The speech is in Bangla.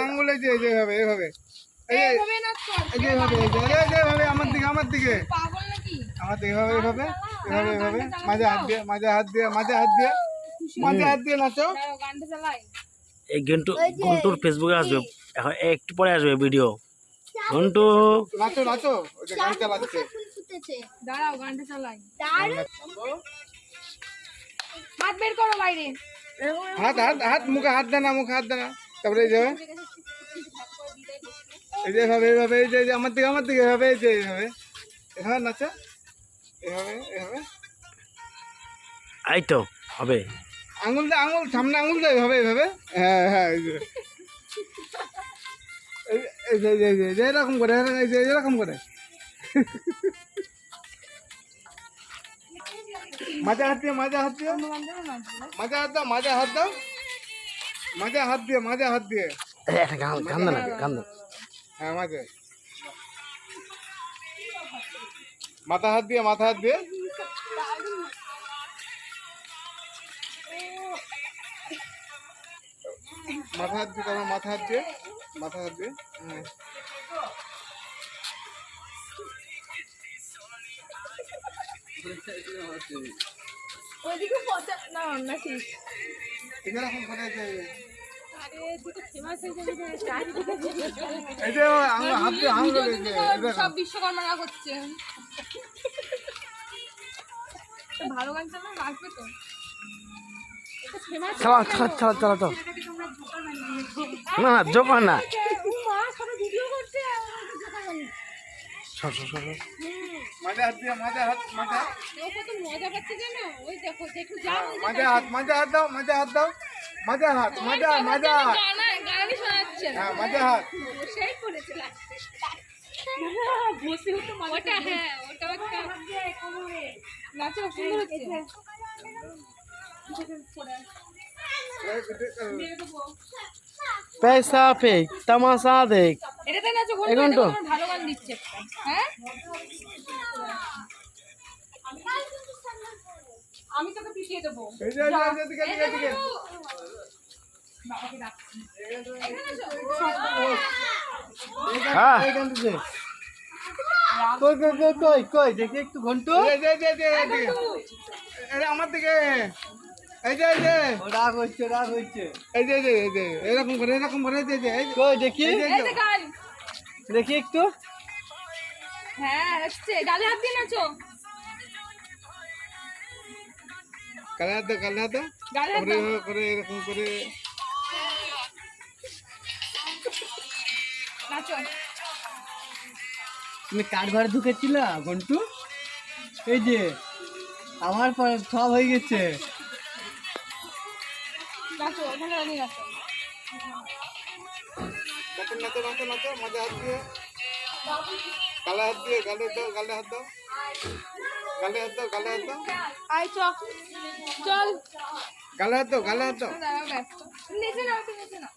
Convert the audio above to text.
আঙ্গুলে এইভাবে এইভাবে আমার দিকে আমার দিকে এইভাবে এইভাবে এইভাবে এইভাবে মাঝে হাত দিয়ে মাঝে হাত দিয়ে মাঝে হাত দিয়ে মাঝে হাত দিয়ে নাচো। এই ঘন্টুর ফেসবুকে আসবে, এখন একটু পরে আসবে ভিডিও। ঘন্টু নাচো নাচো, ওই যে গান চালাচ্ছে। দাঁড়াও গানটা চালাই। হাত বের করো বাইরে। হাত হাত হাত মুখে হাত দেনা, মুখে হাত দেনা। তারপরে এই যে এইভাবে এইভাবে এই যে আমার দিকে এইভাবে এই যে এইভাবে এভাবে নাচো, এভাবে এভাবে। এই তো হবে। আঙুল দে, আঙুল সামনে আঙুল দে, এইভাবে এইভাবে। হ্যাঁ হ্যাঁ এই যে এরকম করে, এই যে এরকম করে মাঝে হাত দিয়ে মাঝে হাত দিয়ে মাঝে হাত দাও, মাঝে হাত দাও, মাঝে হাত দিয়ে মাঝে হাত দিয়ে। একটা গান গান না গান। হ্যাঁ মাঝে মাথা হাত দিয়ে মাথা হাত দিয়ে মাথা হাত দিয়ে তোমার মাথা হাত দিয়ে মাথা হাত দিয়ে। হ্যাঁ ওইদিকে পচা না না ঠিক। এরকম করে যে আরে তুই তো ফেমাস হয়ে যাবি রে চাই। এই যে হাত দিয়ে আঙুল সব বিশ্বকর্মারা করছে। ভালো গান চালা আসবে তো। এটা ফেমাস চালা তো না না জোকা না। মা সবাই ভিডিও করছে মাঝে হাত দিয়ে মাঝে হাত মাঝে ও কত মজা পাচ্ছে জানো। ওই দেখো দেখো যা মাঝে হাত দাও মাঝে হাত দাও মাঝে হাত মাঝে মাঝে হাত। গানই শোনাচ্ছে না। হ্যাঁ মাঝে হাত সেই করেছে লাগছে বসে তো ওটা হ্যাঁ ওটা একটা নাচো সুন্দর হচ্ছে। पैसा फेंक तमाशा देख। এটাতে নাচো এখন ঘন্টা তো। তোমার ভালো গান দিচ্ছে একটা। হ্যাঁ আমি তোকে পিছিয়ে দেবো। এই যে এদিকে এদিকে এদিকে বাবাকে ডাকছি। হ্যাঁ কই কই কই কই কই দেখি একটু ঘন্টু। এই যে এই আমার দিকে এই যে রাগ হচ্ছে এই যে এরকম করে এই যে কই দেখি এই যে গান দেখি একটু। হ্যাঁ হচ্ছে গালে হাত দিয়ে নাচো। গালে হাত দাও গালে হাত দাও গালে হাত করে দাও। করে এরকম করে নাচো তুমি কাঠ ঘরে ঢুকেছিল ঘন্টু? এই যে আমার সব হয়ে গেছে। নাচো ওখানে দাঁড়িয়ে নাচো। নাচো নাচো নাচো মাঝে হাত দিয়ে গালে হাত দিয়ে গালে দাও গালে হাত দাও গালে হাত দাও গালে হাত দাও আয় চল গালে হাত দাও গালে হাত দাও। দাঁড়াও ব্যস্ত নিচে নাও তুমি নিচে নাও।